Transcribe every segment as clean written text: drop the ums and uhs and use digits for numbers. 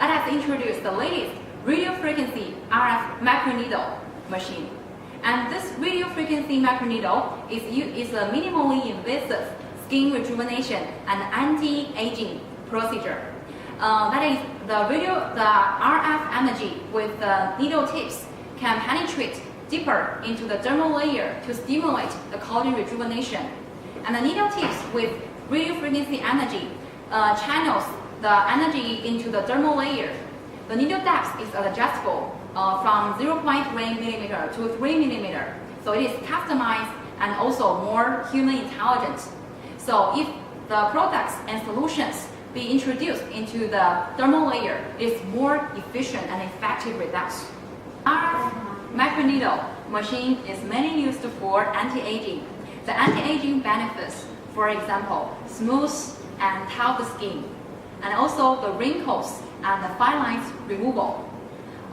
let us introduce the latest radio frequency RF microneedle machine. And this radio frequency microneedle is a minimally invasive skin rejuvenation and anti-aging procedure. That is, the RF energy with the needle tips can penetrate deeper into the dermal layer to stimulate the collagen rejuvenation. And the needle tips with radio frequency energy channels the energy into the dermal layer. The needle depth is adjustable from 0.3 millimeter to 3 millimeter. So it is customized and also more human intelligent. So if the products and solutions be introduced into the dermal layer, it's more efficient and effective results. Our microneedle machine is mainly used for anti-aging. The anti-aging benefits, for example, smooth and healthy skin, and also the wrinkles and the fine lines removal.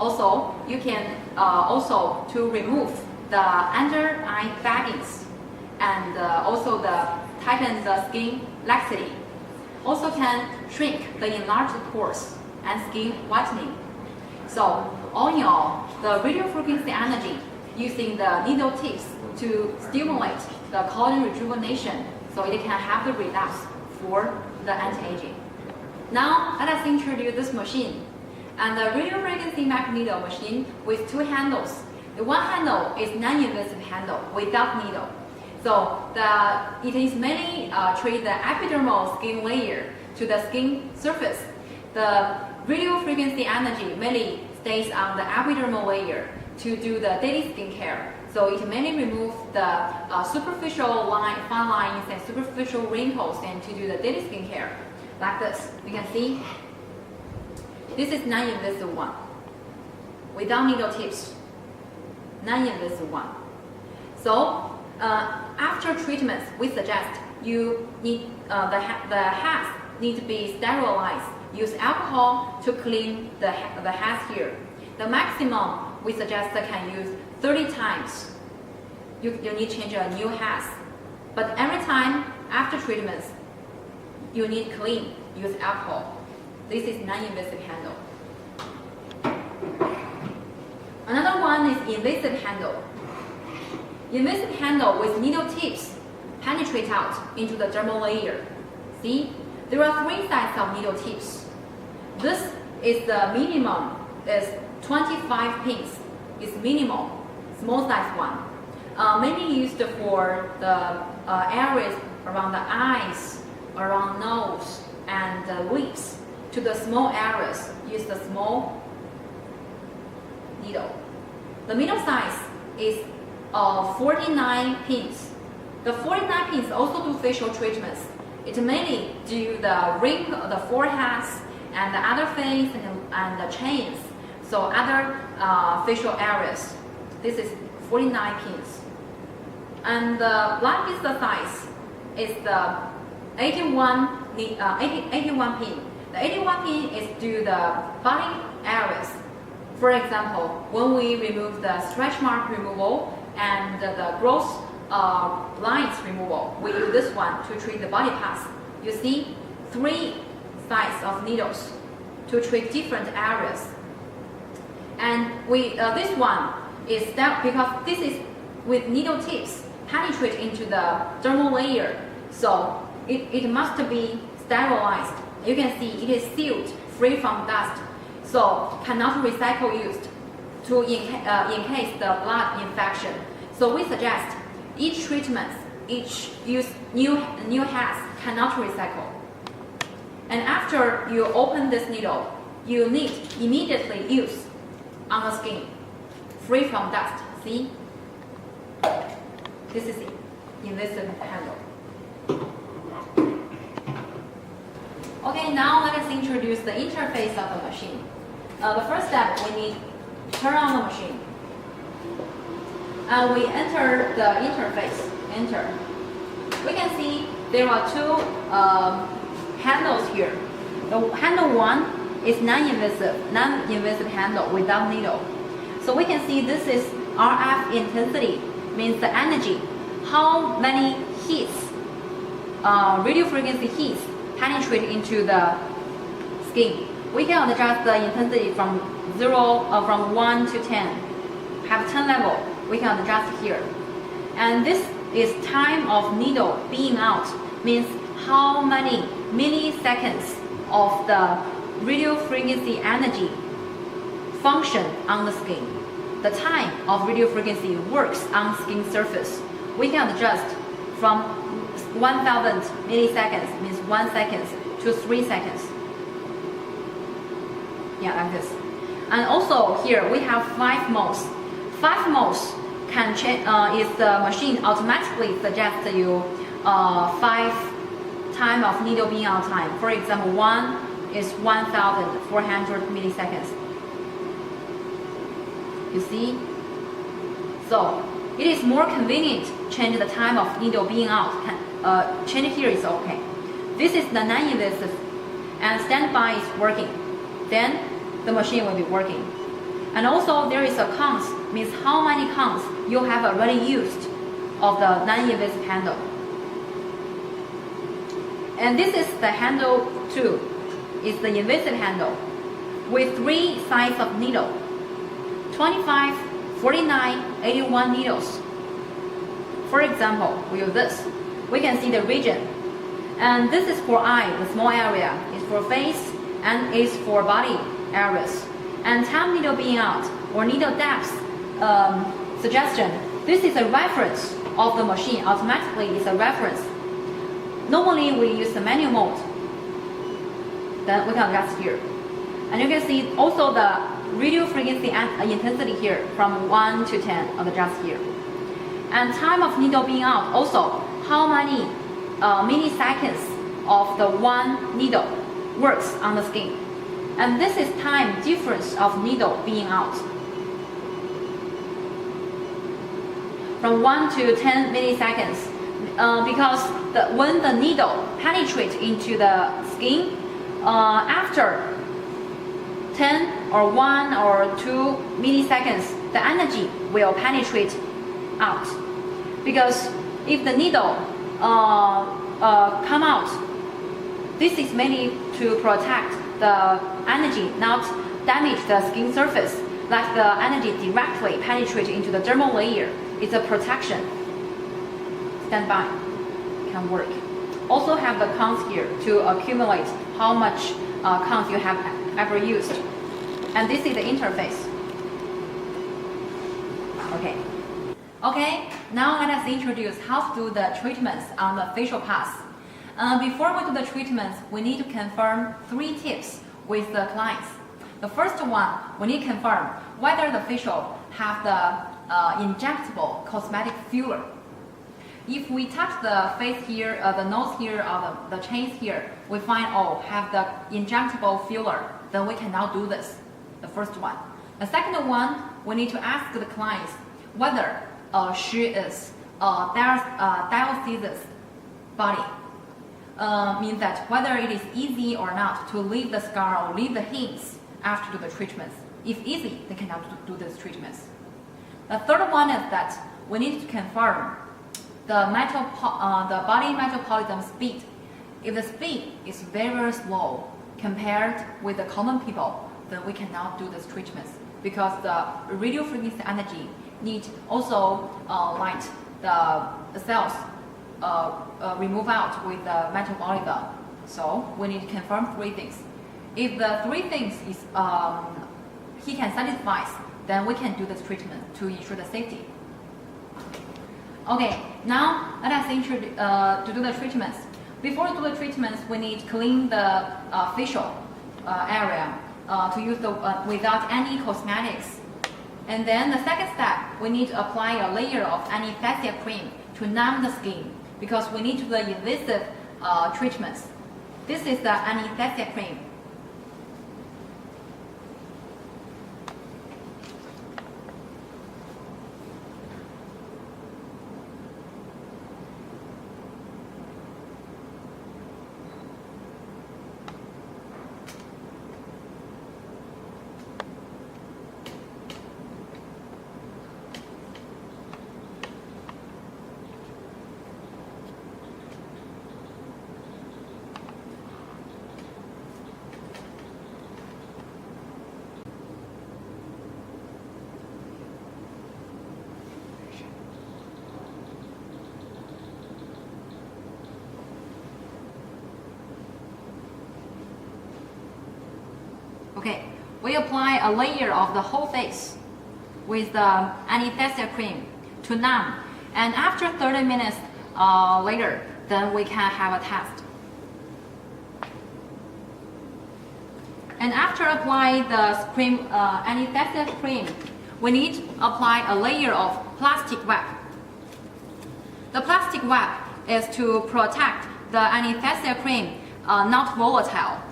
Also, you can also to remove the under eye baggings and also the tighten the skin laxity. Also can shrink the enlarged pores and skin whitening. So all in all, the radio frequency energy using the needle tips to stimulate the collagen rejuvenation, so it can have the results for the anti-aging. Now let us introduce this machine. And the radio frequency microneedle machine with two handles. The one handle is non-invasive handle without needle. So it is mainly treat the epidermal skin layer to the skin surface. The radio frequency energy mainly stays on the epidermal layer to do the daily skin care. So it mainly removes the superficial fine lines and superficial wrinkles and to do the daily skin care. Like this, you can see. This is non-invasive one, without needle tips, non-invasive one. So after treatments, we suggest you need the hands need to be sterilized. Use alcohol to clean the hands here. The maximum we suggest can use 30 times. You need to change a new hands, but every time after treatments, you need clean. Use alcohol. This is non-invasive handle. Another one is invasive handle. Invasive handle with needle tips penetrate out into the dermal layer. See, there are three sides of needle tips. This is the minimum, is 25 pins. It's minimum, small size one. Mainly used for the areas around the eyes, around nose, and the lips. To the small areas, use the small needle. The middle size is 49 pins. The 49 pins also do facial treatments. It mainly do the wrinkle, the foreheads, and the other face, and the chains. So other facial areas. This is 49 pins. And the largest size is the 81 pin. The 81 pin is to the body areas. For example, when we remove the stretch mark removal and the growth lines removal, we use this one to treat the body parts. You see, three sides of needles to treat different areas. And this one is that because this is with needle tips penetrate into the dermal layer, so it must be sterilized. You can see it is sealed, free from dust, so cannot recycle used to in case the blood infection. So we suggest each treatment, each use new hands cannot recycle. And after you open this needle, you need immediately use on the skin, free from dust. See, this is invasive handle. Okay, now let us introduce the interface of the machine. The first step, we need to turn on the machine. And we enter the interface. Enter. We can see there are two handles here. The handle one is non-invasive handle without needle. So we can see this is RF intensity, means the energy, how many heats, radio frequency heats penetrate into the skin. We can adjust the intensity from 1 to 10. Have 10 level. We can adjust here. And this is time of needle being out, means how many milliseconds of the radio frequency energy function on the skin. The time of radio frequency works on skin surface. We can adjust from 1000 milliseconds, means 1 second, to 3 seconds. Yeah, like this. And also here we have 5 modes. 5 modes can change, is the machine automatically suggests you 5 time of needle being out time. For example, 1 is 1400 milliseconds. You see? So it is more convenient change the time of needle being out. Change here is okay. This is the non-invasive, and standby is working. Then the machine will be working. And also there is a count, means how many counts you have already used of the non-invasive handle. And this is the handle 2. It's the invasive handle with 3 sizes of needle. 25, 49, 81 needles. For example, we use this. We can see the region. And this is for eye, the small area. It's for face and it's for body areas. And time needle being out or needle depth suggestion. This is a reference of the machine. Automatically, it's a reference. Normally, we use the manual mode. Then we can adjust here. And you can see also the radio frequency and intensity here from 1 to 10 adjust here. And time of needle being out also how many milliseconds of the one needle works on the skin. And this is time difference of needle being out. From 1 to 10 milliseconds. Because when the needle penetrates into the skin, after 10 or 1 or 2 milliseconds, the energy will penetrate out. Because if the needle come out, this is mainly to protect the energy, not damage the skin surface, like the energy directly penetrate into the dermal layer. It's a protection. Standby can work. Also have the counts here to accumulate how much counts you have ever used. And this is the interface. Okay, now let us introduce how to do the treatments on the facial parts. Before we do the treatments, we need to confirm 3 tips with the clients. The first one, we need to confirm whether the facial have the injectable cosmetic filler. If we touch the face here, the nose here, or the chins here, we find, have the injectable filler, then we cannot do this. The first one. The second one, we need to ask the clients whether she is dialysis body. Means that whether it is easy or not to leave the scar or leave the hints after do the treatments. If easy, they cannot do these treatments. The third one is that we need to confirm the body metabolism speed. If the speed is very slow compared with the common people, then we cannot do these treatments because the radio frequency energy need also light the cells remove out with the metabolism. So we need to confirm 3 things. If the 3 things is he can satisfy, then we can do this treatment to ensure the safety. Okay, now let us to do the treatments. Before we do the treatments, we need to clean the facial area to use the without any cosmetics. And then the second step, we need to apply a layer of anesthesia cream to numb the skin because we need to do the invasive treatments. This is the anesthesia cream. Okay, we apply a layer of the whole face with the anesthesia cream to numb, and after 30 minutes later, then we can have a test. And after applying the cream, anesthesia cream, we need to apply a layer of plastic wrap. The plastic wrap is to protect the anesthesia cream not volatile,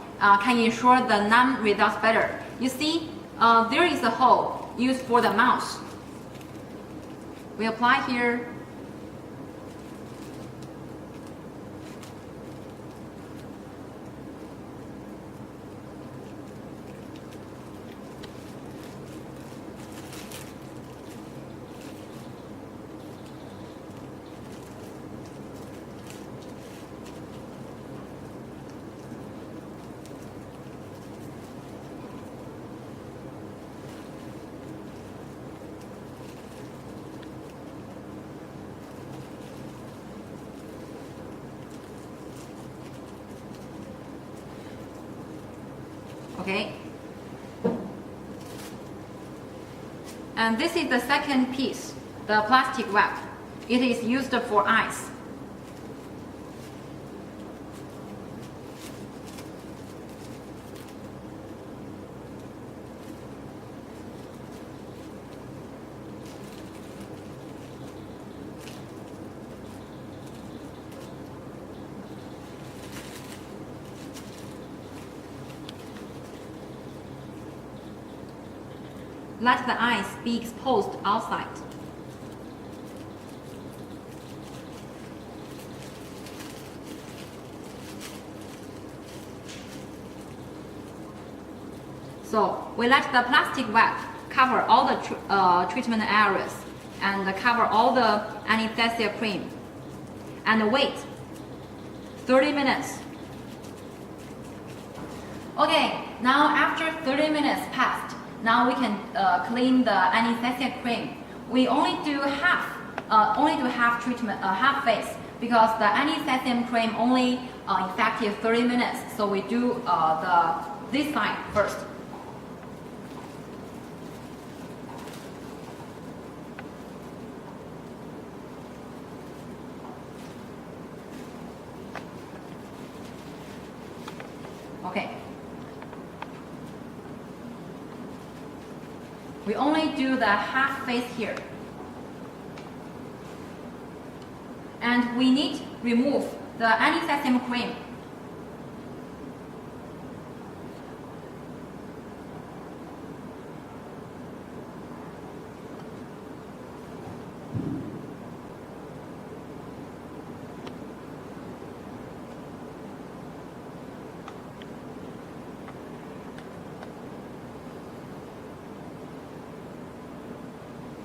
can ensure the numb results better. You see, there is a hole used for the mouth. We apply here. Okay. And this is the second piece, the plastic wrap. It is used for eyes. Let the eyes be exposed outside. So we let the plastic wrap cover all the treatment areas and cover all the anesthesia cream and wait 30 minutes. Okay, now after 30 minutes passed, now we can clean the anesthesia cream. We only do half treatment, half face, because the anesthesia cream only effective 30 minutes. So we do this side first. Okay. We only do the half face here. And we need to remove the anesthesia cream.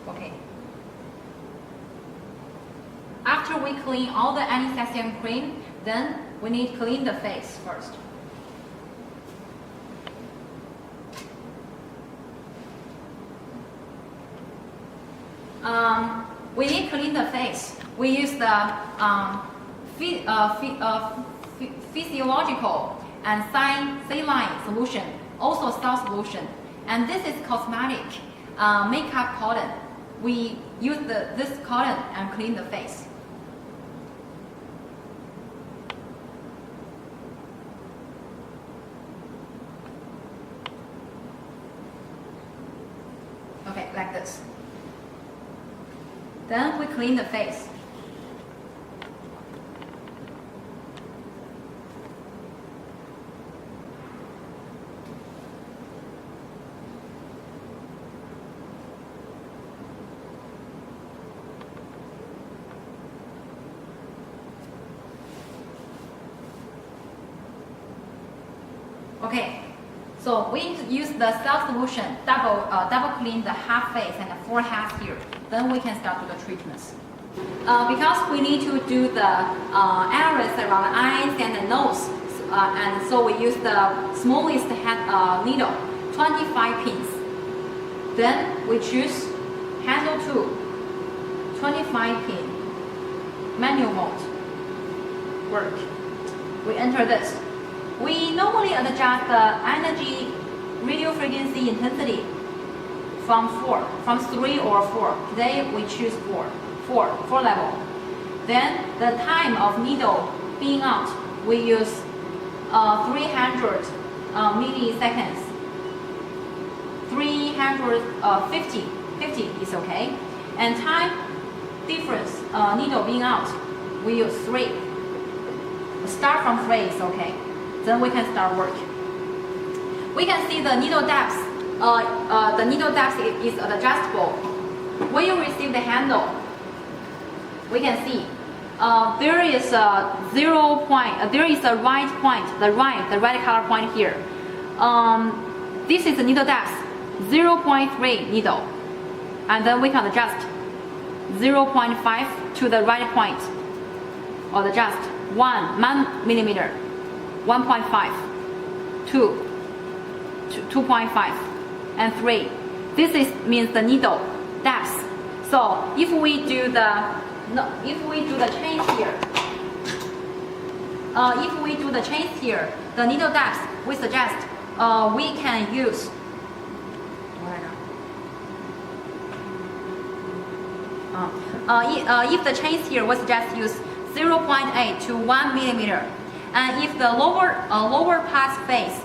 Okay. After we clean all the anesthesia cream, then we need to clean the face first. We need to clean the face. We use the physiological and saline solution, also salt solution. And this is cosmetic makeup cotton. We use this cotton and clean the face. Okay, like this. Then we clean the face. Okay, so we use the salt solution, double clean the half face and the forehead here. Then we can start with the treatments. Because we need to do the areas around the eyes and the nose, and so we use the smallest needle, 25 pins. Then we choose handle tool, 25 pin, manual mode, work. We enter this. We normally adjust the energy radio frequency intensity from 3 or 4. Today we choose 4 level. Then the time of needle being out, we use 300 milliseconds. 50 is okay. And time difference, needle being out, we use 3. Start from 3 is okay. Then we can start work. We can see the needle depth. The needle depth is adjustable. When you receive the handle, we can see there is a 0 point. There is a right point. The right color point here. This is the needle depth, 0.3 needle, and then we can adjust 0.5 to the right point, or adjust 1 millimeter, 1.5, 2, 2.5, and 3. This means the needle depth. So if we do the change here, the needle depth, we suggest we can use if the change here, we suggest use 0.8 to 1 millimeter, and if the lower pass phase,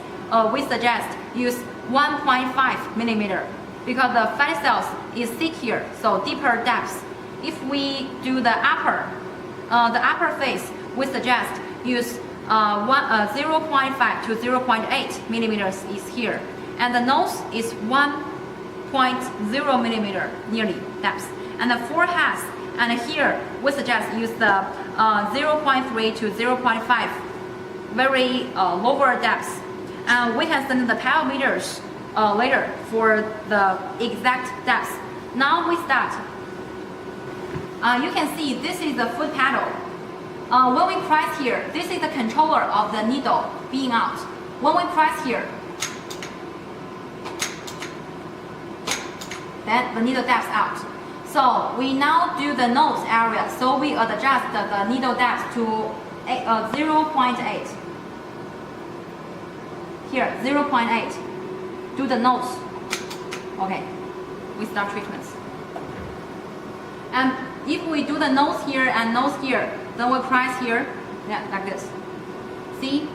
we suggest use 1.5 millimeter, because the fat cells is thick here, so deeper depths. If we do the upper phase, we suggest use 0.5 to 0.8 millimeters is here, and the nose is 1.0 millimeter nearly depth, and the forehead, and here we suggest use the 0.3 to 0.5 very lower depths, and we can send the pyometers later for the exact depth. Now we start. You can see this is the foot pedal. When we press here, this is the controller of the needle being out. When we press here, then the needle depth out. So we now do the nose area. So we adjust the needle depth to 0.8. Here, 0.8. Do the nose. Okay, we start treatments. And if we do the nose here and nose here, then we press here, yeah, like this. See?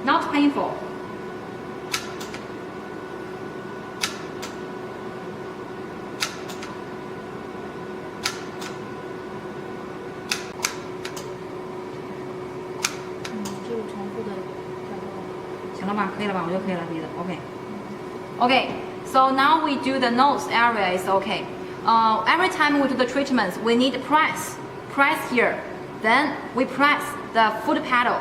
Not painful. Okay, so now we do the nose area is okay. Every time we do the treatments, we need to press here. Then we press the foot pedal.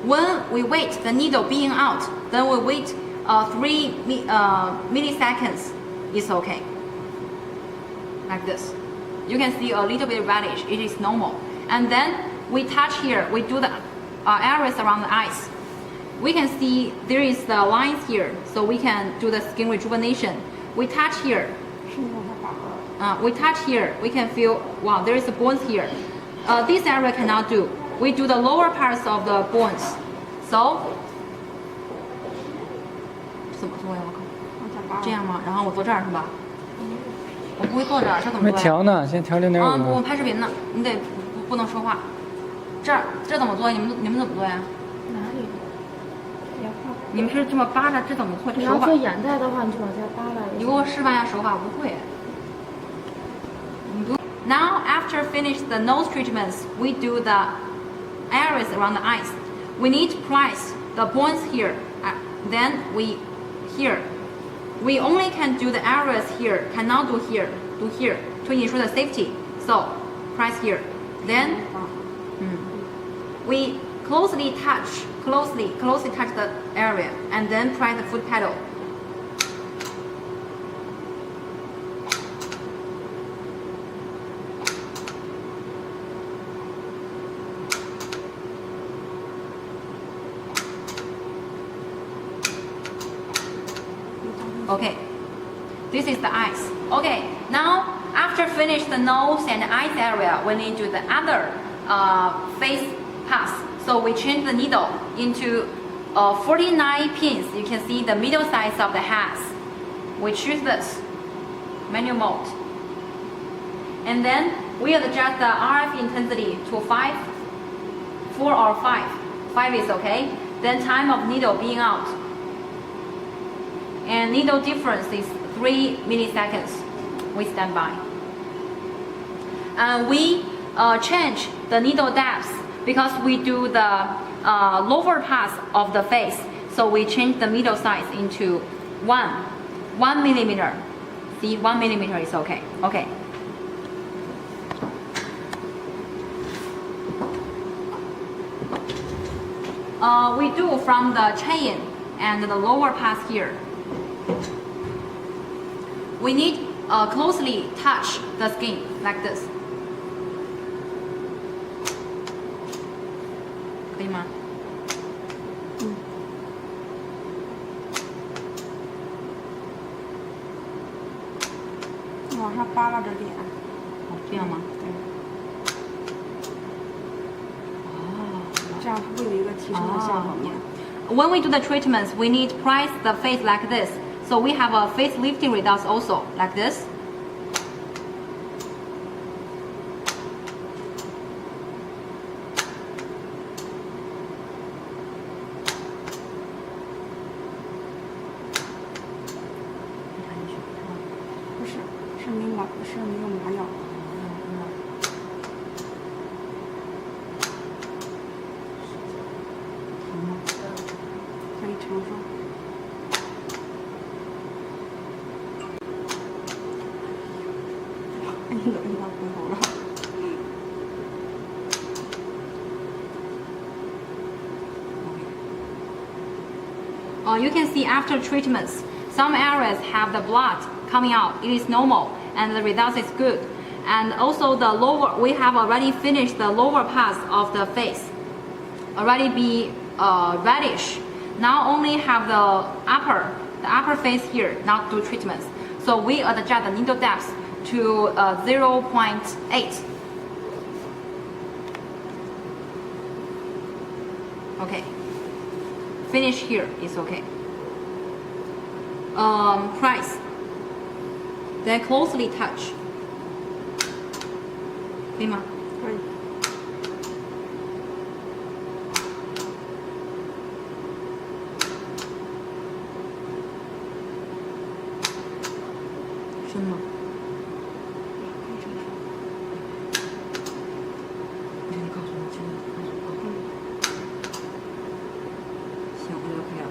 When we wait the needle being out, then we wait 3 milliseconds is okay. Like this. You can see a little bit reddish, it is normal. And then we touch here, we do the areas around the eyes. We can see there is the lines here, so we can do the skin rejuvenation. We touch here. We can feel, wow, there is a bones here. This area cannot do. We do the lower parts of the bones. So, 怎么做呀？这样吗？然后我坐这儿是吧？我不会坐这儿，这怎么做呀？调呢，先调0.5。我拍视频呢，你得不能说话。这怎么做？你们怎么做呀？哪里？你们是这么扒着，这怎么做？你要做眼袋的话，你就往下扒拉。你给我示范一下手法，我不会。Now, after finish the nose treatments, we do the areas around the eyes. We need to press the bones here. Then here. We only can do the areas here, cannot do here to ensure the safety. So, press here. Then, we closely touch the area, and then press the foot pedal. Okay, this is the eyes. Okay, now after finish the nose and eyes area, we need to do the other face pass. So we change the needle into 49 pins. You can see the middle size of the hands. We choose this manual mode. And then we adjust the RF intensity to 5, 4 or 5. 5 is okay. Then time of needle being out. And needle difference is 3 milliseconds. We stand by. We change the needle depth because we do the lower pass of the face. So we change the middle size into 1 millimeter. See, 1 millimeter is okay. Okay. We do from the chain and the lower pass here. We need closely touch the skin like this. 可以吗？往上扒拉着点。哦，这样吗？对。这样它会有一个提升的效果吗？ When we do the treatments, we need to press the face like this. So we have a face lifting results also like this. You can see after treatments, some areas have the blood coming out. It is normal and the result is good. And also the lower, we have already finished the lower parts of the face. Already be reddish. Now only have the upper face here, not do treatments. So we adjust the needle depth to 0.8. Okay. Finish here is okay. Press. Then closely touch. 可以吗？可以。深吗？你告诉我真的，告诉我。行，我就可以了。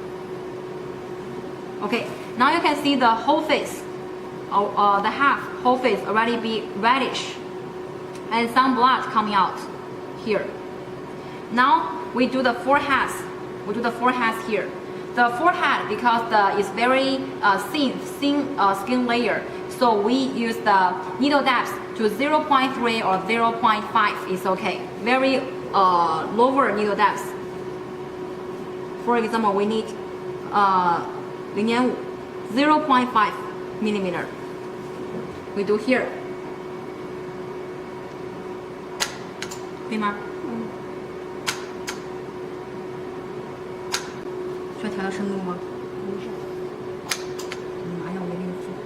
Okay, now you can see the whole face, the whole face already be reddish, and some blood coming out here. Now we do the forehead. We do the forehead here. The forehead, because it's very thin skin layer, so we use the needle depth to 0.3 or 0.5 is okay. Very lower needle depth. For example, we need 0.5 millimeter. We do here. 可以吗？需要调到深度吗？没事。麻药我给你敷好，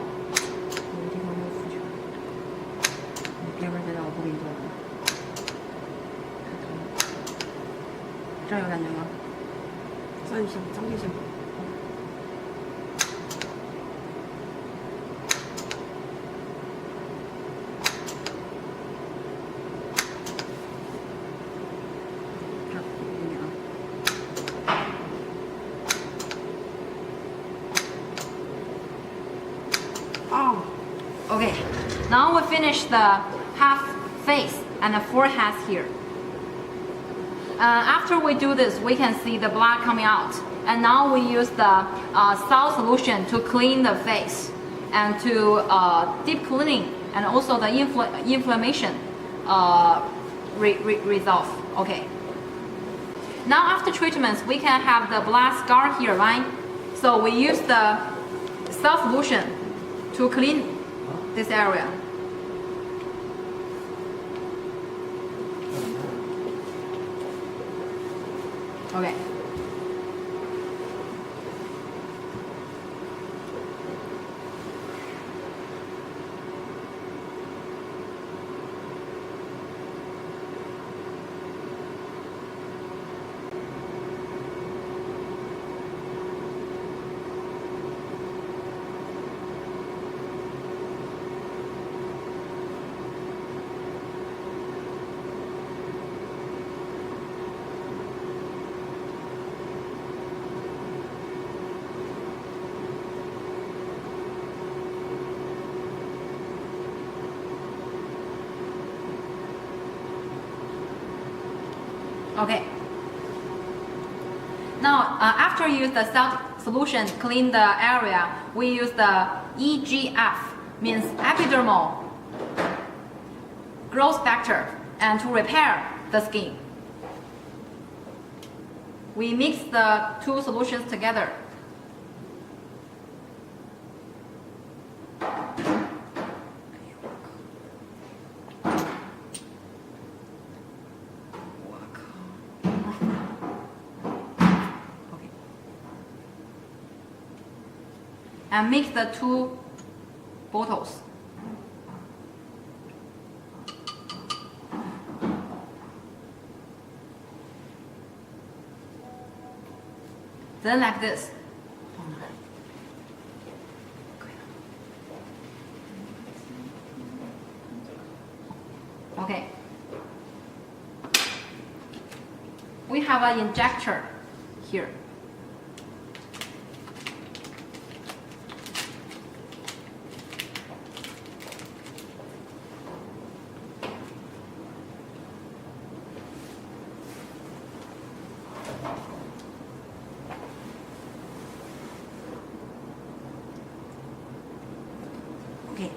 有的地方没有敷全。你别玩别的，我不给你做了。这儿有感觉吗？这就行，这就行。Okay, now we finish the half face and the forehead here. After we do this, we can see the blood coming out. And now we use the salt solution to clean the face and to deep cleaning and also the inflammation resolve. Okay. Now after treatments, we can have the blood scar here, right? So we use the salt solution to clean this area. Okay. Okay. Now, after you use the salt solution to clean the area, we use the EGF, means epidermal growth factor, and to repair the skin. We mix the two solutions together. And mix the two bottles. Then like this. Okay. We have an injector here.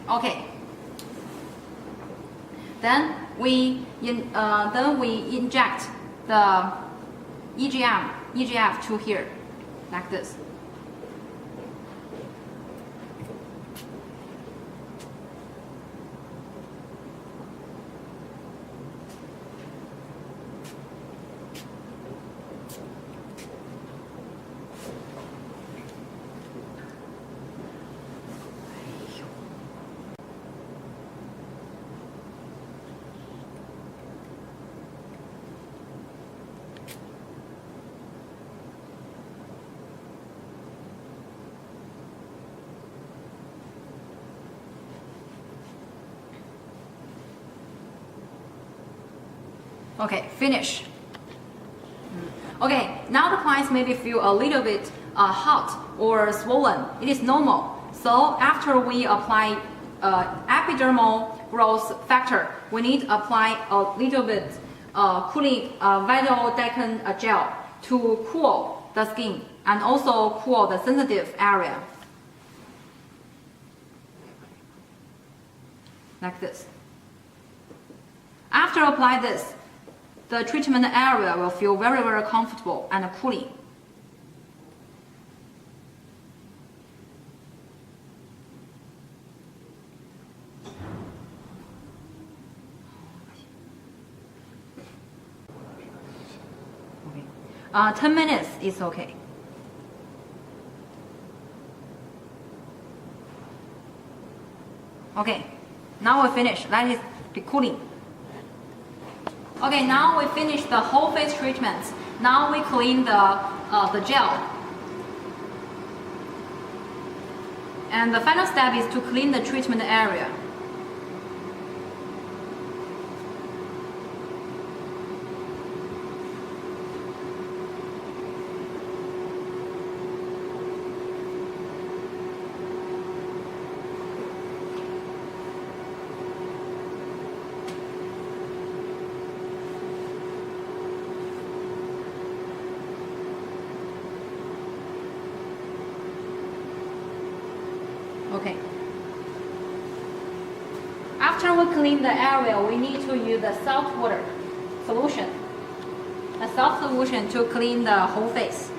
Okay. Then we inject the EGF to here, like this. Okay, finish. Okay, now the clients maybe feel a little bit hot or swollen. It is normal. So after we apply epidermal growth factor, we need to apply a little bit cooling Vitaldectin gel to cool the skin and also cool the sensitive area. Like this. After apply this, the treatment area will feel very, very comfortable and cooling. Okay. 10 minutes is okay. Okay, now we finish. Let it be cooling. Okay, now we finish the whole face treatment. Now we clean the gel. And the final step is to clean the treatment area. Okay. After we clean the area, we need to use the salt water solution. A salt solution to clean the whole face.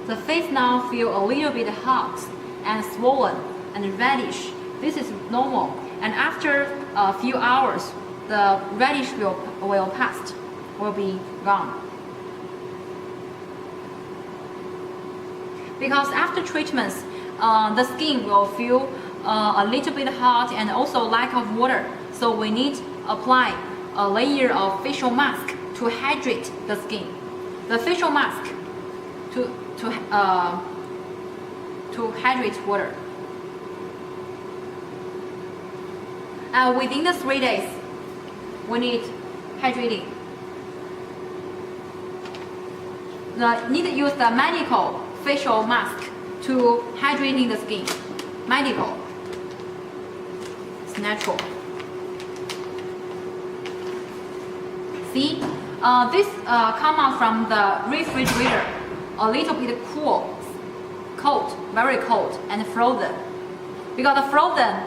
The face now feel a little bit hot and swollen and reddish. This is normal. And after a few hours, the reddish will pass, will be gone. Because after treatments, the skin will feel a little bit hot and also lack of water. So we need to apply a layer of facial mask to hydrate the skin. The facial mask to hydrate water. Within the 3 days, we need hydrating. Need to use the medical facial mask to hydrating the skin. Medical. It's natural. See, this come out from the refrigerator, a little bit cool, cold, very cold, and frozen. Because the frozen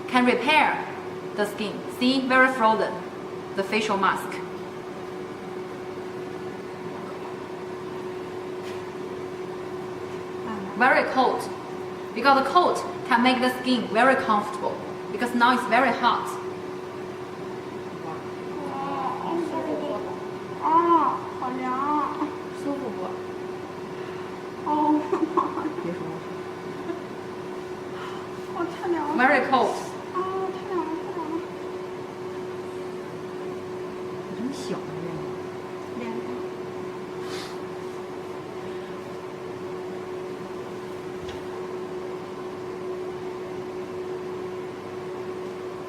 can repair the skin. See, very frozen, the facial mask. Very cold, because the cold can make the skin very comfortable, because now it's very hot. 好凉，舒服不？哦，别说了，哦，太凉了。 Very cold. 啊，太凉了，太凉了。真小啊，这个。凉。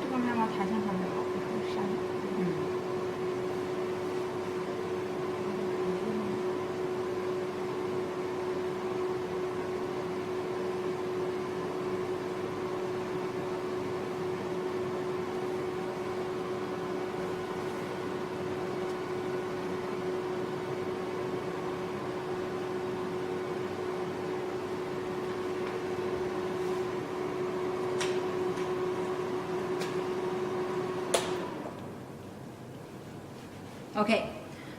这个面膜弹性特别好，不会扇。Okay,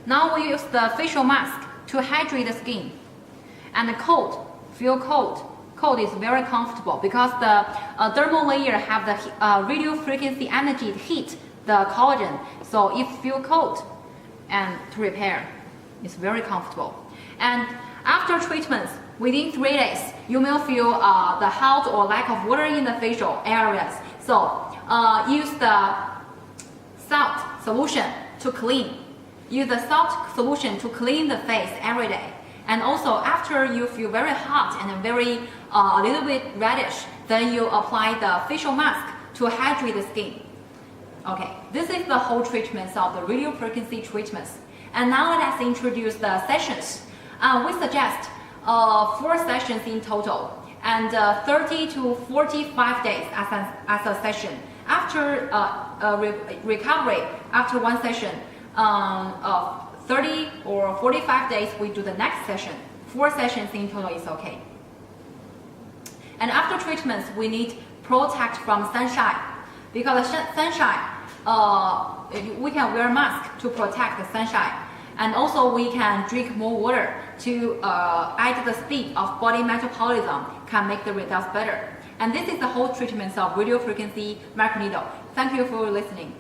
now we use the facial mask to hydrate the skin. And the cold, feel cold. Cold is very comfortable because the dermal layer have the radio frequency energy to heat the collagen. So if feel cold and to repair, it's very comfortable. And after treatments, within 3 days, you will feel the hot or lack of water in the facial areas. So use the salt solution to clean. Use the salt solution to clean the face every day. And also after you feel very hot and very a little bit reddish, then you apply the facial mask to hydrate the skin. Okay, this is the whole treatments of the radio frequency treatments. And now let us introduce the sessions. We suggest 4 sessions in total and 30 to 45 days as a session. After recovery, after 1 session, 30 or 45 days, we do the next session. 4 sessions in total is okay. And after treatments, we need protect from sunshine. Because sunshine, we can wear mask to protect the sunshine. And also we can drink more water to add the speed of body metabolism, can make the results better. And this is the whole treatment of radio frequency microneedle. Thank you for listening.